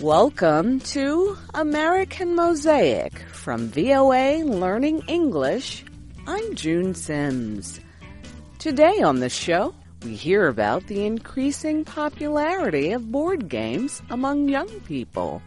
Welcome to American Mosaic from VOA Learning English. I'm June Sims. Today on the show, we hear about the increasing popularity of board games among young people.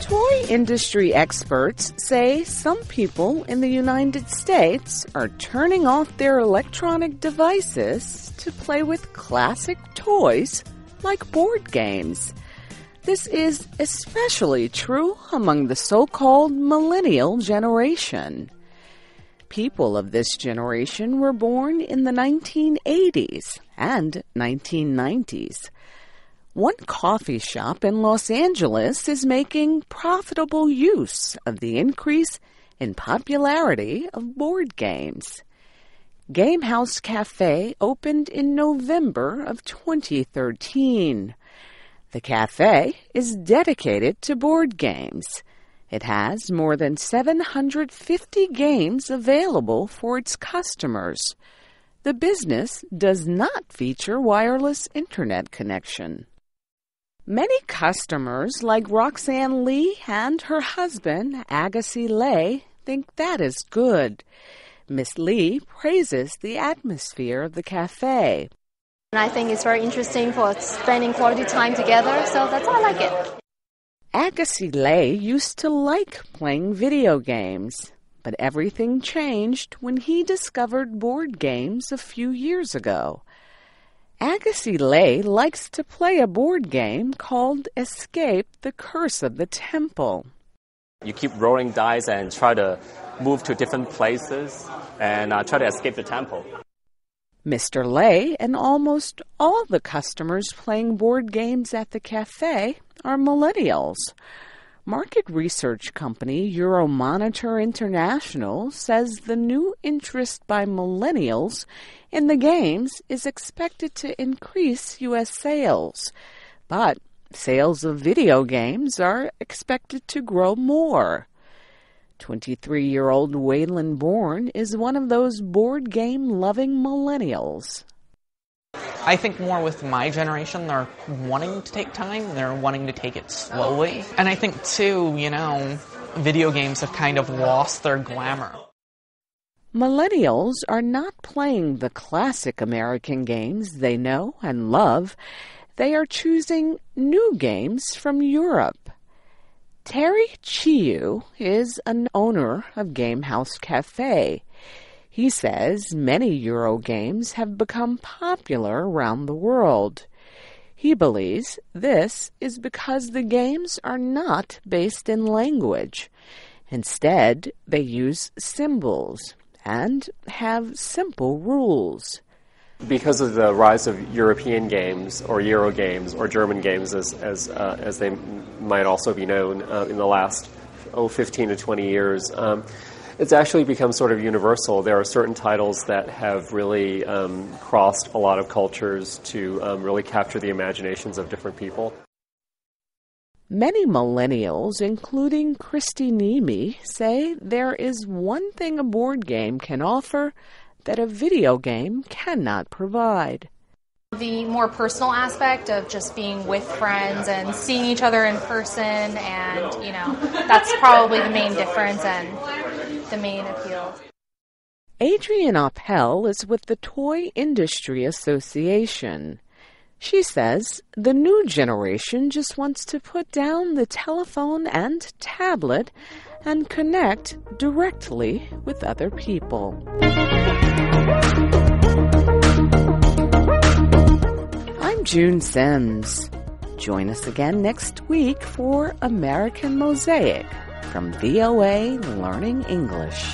Toy industry experts say some people in the United States are turning off their electronic devices to play with classic toys like board games. This is especially true among the so-called millennial generation. People of this generation were born in the 1980s and 1990s. One coffee shop in Los Angeles is making profitable use of the increase in popularity of board games. GameHäus Cafe opened in November of 2013. The cafe is dedicated to board games. It has more than 750 games available for its customers. The business does not feature wireless internet connection. Many customers, like Roxanne Lee and her husband, Agassi Lai, think that is good. Miss Lee praises the atmosphere of the cafe. I think it's very interesting for spending quality time together, so that's why I like it. Agassi Lai used to like playing video games, but everything changed when he discovered board games a few years ago. Agassi Lai likes to play a board game called Escape the Curse of the Temple. You keep rolling dice and try to move to different places and try to escape the temple. Mr. Lai and almost all the customers playing board games at the cafe are millennials. Market research company Euromonitor International says the new interest by millennials in the games is expected to increase U.S. sales. But sales of video games are expected to grow more. 23-year-old Waylon Bourne is one of those board game-loving millennials. I think more with my generation, they're wanting to take time, they're wanting to take it slowly. And I think, too, video games have kind of lost their glamour. Millennials are not playing the classic American games they know and love. They are choosing new games from Europe. Terry Chiu is an owner of GameHäus Cafe. He says many Euro games have become popular around the world. He believes this is because the games are not based in language. Instead, they use symbols and have simple rules. Because of the rise of European games, or Euro games, or German games, as they might also be known, in the last 15 to 20 years, it's actually become sort of universal. There are certain titles that have really crossed a lot of cultures to really capture the imaginations of different people. Many millennials, including Christy Nemi, say there is one thing a board game can offer that a video game cannot provide. The more personal aspect of just being with friends and seeing each other in person, and, that's probably the main difference and the main appeal. Adrienne Appell is with the Toy Industry Association. She says the new generation just wants to put down the telephone and tablet and connect directly with other people. I'm June Sims. Join us again next week for American Mosaic from VOA Learning English.